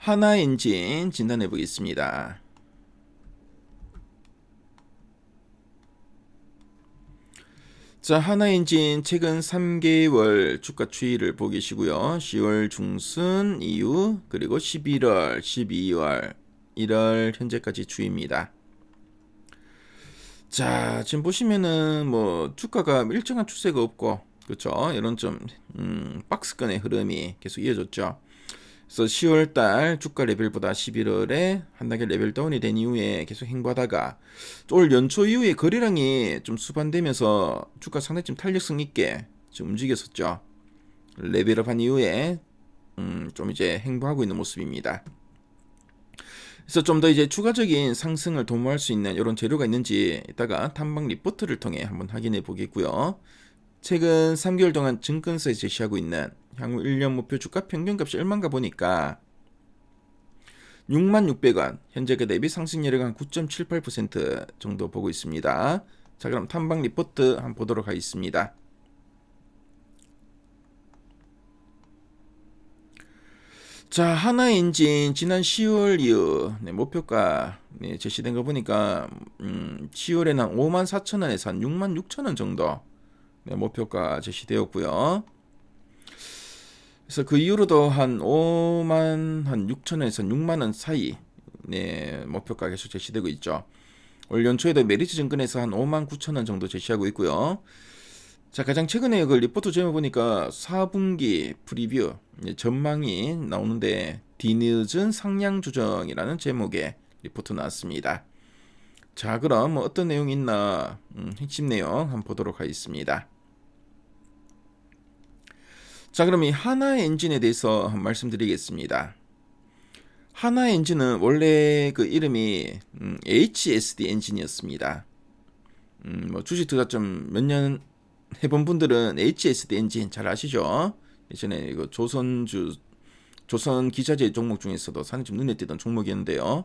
하나엔진 진단해 보겠습니다. 자, 하나엔진 최근 3개월 주가 추이를 보고 계시고요. 10월 중순 이후 그리고 11월, 12월, 1월 현재까지 추이입니다. 자, 지금 보시면은 뭐 주가가 일정한 추세가 없고, 그렇죠? 이런 좀 박스권의 흐름이 계속 이어졌죠. 그래서 10월달 주가 레벨보다 11월에 한 단계 레벨 다운이 된 이후에 계속 행보하다가 올 연초 이후에 거래량이 좀 수반되면서 주가 상당히 좀 탄력성 있게 좀 움직였었죠. 레벨업한 이후에 좀 이제 행보하고 있는 모습입니다. 그래서 좀 더 이제 추가적인 상승을 도모할 수 있는 이런 재료가 있는지 이따가 탐방 리포트를 통해 한번 확인해 보겠고요. 최근 3개월 동안 증권사에 제시하고 있는 향후 1년 목표 주가 평균값이 얼마인가 보니까 66,600원, 현재가 대비 상승률이 한 9.78% 정도 보고 있습니다. 자, 그럼 탐방 리포트 한번 보도록 하겠습니다. 자, 하나엔진 지난 10월 이후 목표가 제시된 거 보니까 10월에는 한 54,000원에서 한 66,000원 정도 목표가 제시되었고요. 그래서 그 이후로도 한 5만 한 6천원에서 6만원 사이 목표가 계속 제시되고 있죠. 올 연초에도 메리츠 증권에서 한 5만 9천원 정도 제시하고 있고요. 자, 가장 최근에 그 리포트 제목 보니까 4분기 프리뷰 전망이 나오는데 뒤늦은 상향 조정이라는 제목의 리포트 나왔습니다. 자, 그럼 어떤 내용이 있나 핵심 내용 한번 보도록 하겠습니다. 자, 그럼 이 하나엔진에 대해서 말씀드리겠습니다. 하나엔진은 원래 그 이름이 HSD 엔진이었습니다. 뭐 주식 투자 좀 몇 년 해본 분들은 HSD 엔진 잘 아시죠? 예전에 이거 조선 기자재 종목 중에서도 상당히 좀 눈에 띄던 종목이었는데요.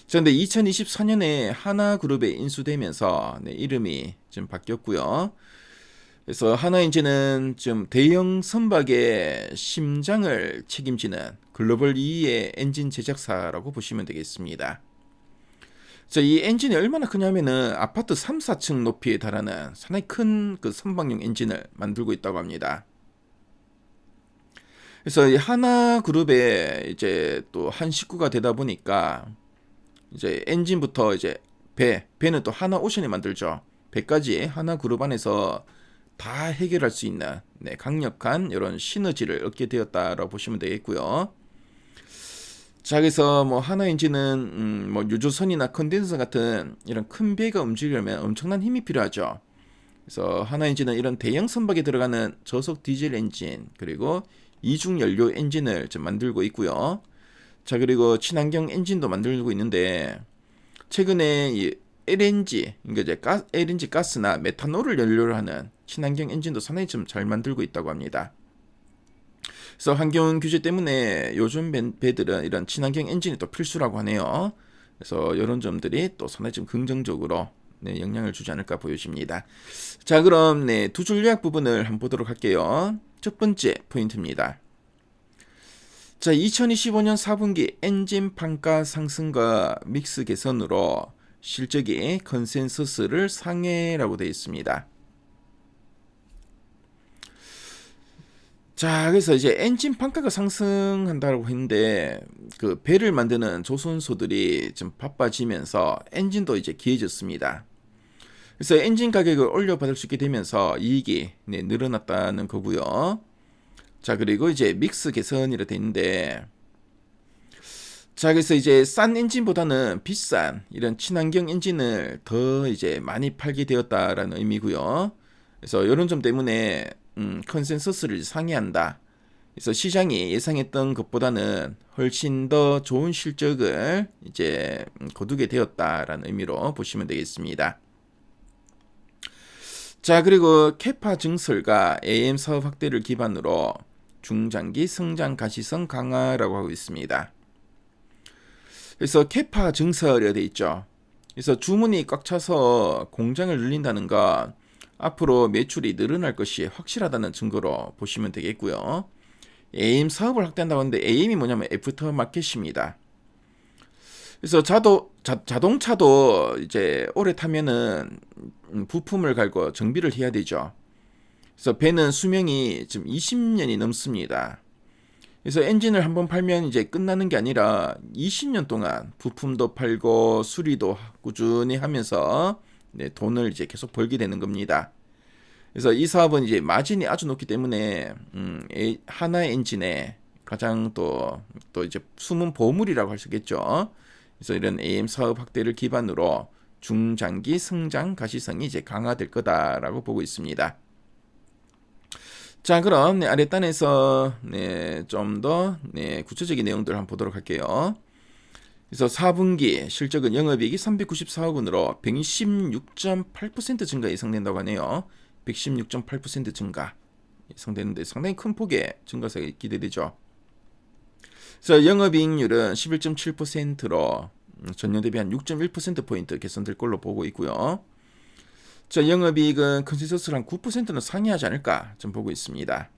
자, 근데 2024년에 하나그룹에 인수되면서 이름이 좀 바뀌었고요. 그래서 하나엔진은 좀 대형 선박의 심장을 책임지는 글로벌 2위의 엔진 제작사라고 보시면 되겠습니다. 자, 이 엔진이 얼마나 크냐면은 아파트 3, 4층 높이에 달하는 상당히 큰 그 선박용 엔진을 만들고 있다고 합니다. 그래서 이 하나그룹의 이제 또 한 식구가 되다 보니까 이제 엔진부터 이제 배는 또 하나오션이 만들죠. 배까지 하나그룹 안에서 다 해결할 수 있는 강력한 이런 시너지를 얻게 되었다라고 보시면 되겠고요. 자, 그래서 뭐 하나엔진은 뭐 유조선이나 컨덴서 같은 이런 큰 배가 움직이려면 엄청난 힘이 필요하죠. 그래서 하나엔진은 이런 대형 선박에 들어가는 저속 디젤 엔진 그리고 이중 연료 엔진을 좀 만들고 있고요. 자, 그리고 친환경 엔진도 만들고 있는데 최근에 이 LNG, 그러니까 이제 LNG 가스나 메탄올을 연료로 하는 친환경 엔진도 상당히 좀 잘 만들고 있다고 합니다. 그래서 환경 규제 때문에 요즘 배들은 이런 친환경 엔진이 또 필수라고 하네요. 그래서 이런 점들이 또 상당히 좀 긍정적으로 영향을 주지 않을까 보여집니다. 자, 그럼 두 줄 요약 부분을 한번 보도록 할게요. 첫 번째 포인트입니다. 자, 2025년 4분기 엔진 판가 상승과 믹스 개선으로 실적이 컨센서스를 상회라고 되어 있습니다. 자, 그래서 이제 엔진 판가가 상승한다고 했는데 그 배를 만드는 조선소들이 좀 바빠지면서 엔진도 이제 귀해졌습니다. 그래서 엔진 가격을 올려받을 수 있게 되면서 이익이 늘어났다는 거고요. 자, 그리고 이제 믹스 개선이라 돼 있는데 자, 그래서 이제 싼 엔진보다는 비싼 이런 친환경 엔진을 더 이제 많이 팔게 되었다라는 의미고요. 그래서 이런 점 때문에 컨센서스를 상회한다. 그래서 시장이 예상했던 것보다는 훨씬 더 좋은 실적을 이제 거두게 되었다라는 의미로 보시면 되겠습니다. 자, 그리고 캐파 증설과 AM 사업 확대를 기반으로 중장기 성장 가시성 강화라고 하고 있습니다. 그래서 캐파 증설이 돼 있죠. 그래서 주문이 꽉 차서 공장을 늘린다는 건 앞으로 매출이 늘어날 것이 확실하다는 증거로 보시면 되겠고요. AM 사업을 확대한다고 하는데 AM이 뭐냐면 애프터 마켓입니다. 그래서 자동차도 이제 오래 타면은 부품을 갈고 정비를 해야 되죠. 그래서 배는 수명이 지금 20년이 넘습니다. 그래서 엔진을 한번 팔면 이제 끝나는 게 아니라 20년 동안 부품도 팔고 수리도 꾸준히 하면서 네, 돈을 이제 계속 벌게 되는 겁니다. 그래서 이 사업은 이제 마진이 아주 높기 때문에 하나의 엔진에 가장 또 이제 숨은 보물이라고 할 수 있겠죠. 그래서 이런 AM 사업 확대를 기반으로 중장기 성장 가시성이 이제 강화될 거다라고 보고 있습니다. 자, 그럼 네, 아랫단에서 네, 좀 더 구체적인 내용들을 한번 보도록 할게요. 그래서 4분기 실적은 영업이익이 394억 원으로 116.8% 증가 예상된다고 하네요. 116.8% 증가 예상되는데 상당히 큰 폭의 증가세가 기대되죠. 그래서 영업이익률은 11.7%로 전년 대비 한 6.1%포인트 개선될 걸로 보고 있고요. 자, 영업이익은 컨센서스를 한 9%는 상회하지 않을까 좀 보고 있습니다.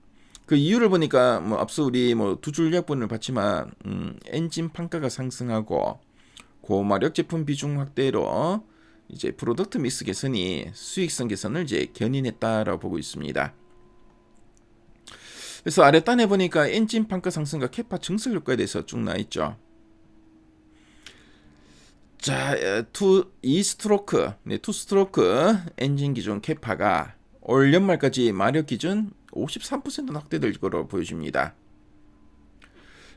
그 이유를 보니까 뭐 앞서 우리 뭐 두 줄 약분을 봤지만 엔진 판가가 상승하고 고마력 제품 비중 확대로 이제 프로덕트 믹스 개선이 수익성 개선을 이제 견인했다라고 보고 있습니다. 그래서 아랫단에 보니까 엔진 판가 상승과 캐파 증설 효과에 대해서 쭉 나와 있죠. 자, 투 스트로크 엔진 기준 캐파가 올 연말까지 마력 기준 53% 확대될 거로 보여집니다.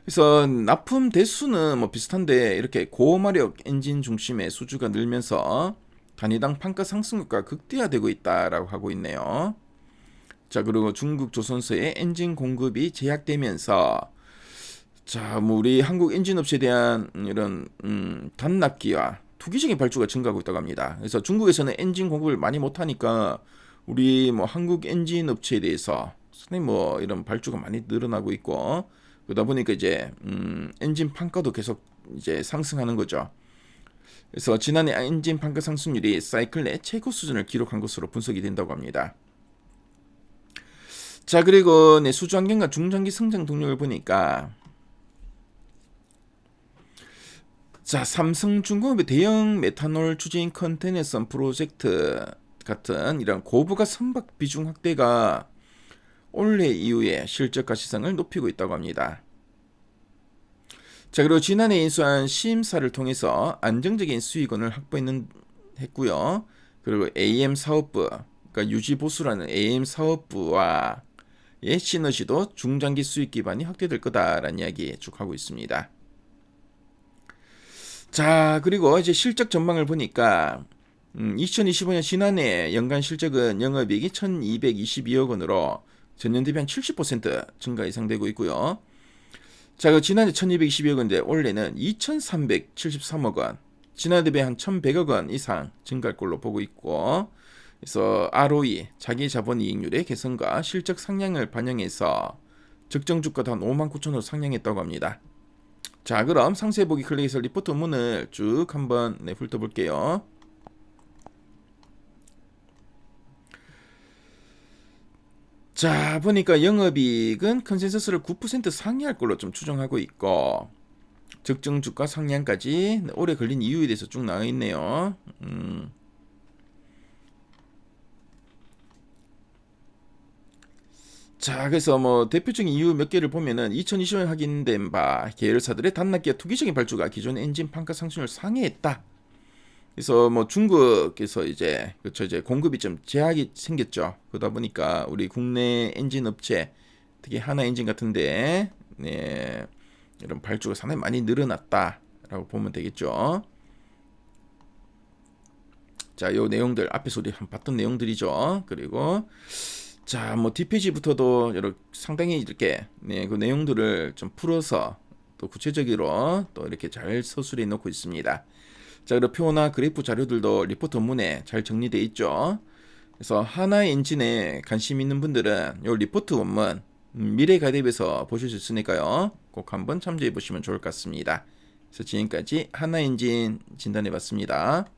그래서 납품 대수는 뭐 비슷한데 이렇게 고마력 엔진 중심의 수주가 늘면서 단위당 판가 상승률가 극대화되고 있다라고 하고 있네요. 자, 그리고 중국 조선소의 엔진 공급이 제약되면서 자, 뭐 우리 한국 엔진 업체에 대한 이런 단납기와 투기적인 발주가 증가하고 있다고 합니다. 그래서 중국에서는 엔진 공급을 많이 못하니까 우리 뭐 한국 엔진 업체에 대해서 상당히 뭐 이런 발주가 많이 늘어나고 있고 그러다 보니까 이제 엔진 판가도 계속 이제 상승하는 거죠. 그래서 지난해 엔진 판가 상승률이 사이클 내 최고 수준을 기록한 것으로 분석이 된다고 합니다. 자, 그리고 수주 환경과 중장기 성장 동력을 보니까 자, 삼성중공업의 대형 메탄올 추진 컨테이너선 프로젝트 같은 이런 고부가 선박 비중 확대가 올해 이후에 실적 가시성을 높이고 있다고 합니다. 자, 그리고 지난해 인수한 시임사를 통해서 안정적인 수익원을 확보했고요. 그리고 AM 사업부, 그러니까 유지보수라는 AM 사업부와의 시너지도 중장기 수익 기반이 확대될 거다라는 이야기 쭉 하고 있습니다. 자, 그리고 이제 실적 전망을 보니까 2025년 지난해 연간 실적은 영업이익이 1222억 원으로 전년 대비 한 70% 증가 예상되고 있고요. 자, 그 지난해 1222억 원인데 올해는 2373억 원, 지난해 대비 한 1100억 원 이상 증가할 걸로 보고 있고, 그래서 ROE, 자기 자본 이익률의 개선과 실적 상향을 반영해서 적정 주가도 한 59,000원으로 상향했다고 합니다. 자, 그럼 상세 보기 클릭해서 리포트 문을 쭉 한번 훑어볼게요. 자, 보니까 영업이익은 컨센서스를 9% 상회할 걸로 좀 추정하고 있고 적정 주가 상향까지 오래 걸린 이유에 대해서 쭉 나와 있네요. 자, 그래서 뭐 대표적인 이유 몇 개를 보면은 2020년 확인된 바 계열사들의 단납기와 투기적인 발주가 기존 엔진 판가 상승률을 상회했다. 그래서 뭐 중국에서 이제 그렇죠, 이제 공급이 좀 제약이 생겼죠. 그러다 보니까 우리 국내 엔진 업체, 특히 하나 엔진 같은데 이런 발주가 상당히 많이 늘어났다라고 보면 되겠죠. 자, 요 내용들 앞에서 우리 봤던 내용들이죠. 그리고 자, 뭐 뒷페이지부터도 상당히 이렇게 그 내용들을 좀 풀어서 또 구체적으로 또 이렇게 잘 서술해 놓고 있습니다. 자, 그리고 표나 그래프 자료들도 리포트 원문에 잘 정리되어 있죠. 그래서 하나 엔진에 관심 있는 분들은 이 리포트 원문 미래가이드에서 보실 수 있으니까요. 꼭 한번 참조해 보시면 좋을 것 같습니다. 그래서 지금까지 하나 엔진 진단해 봤습니다.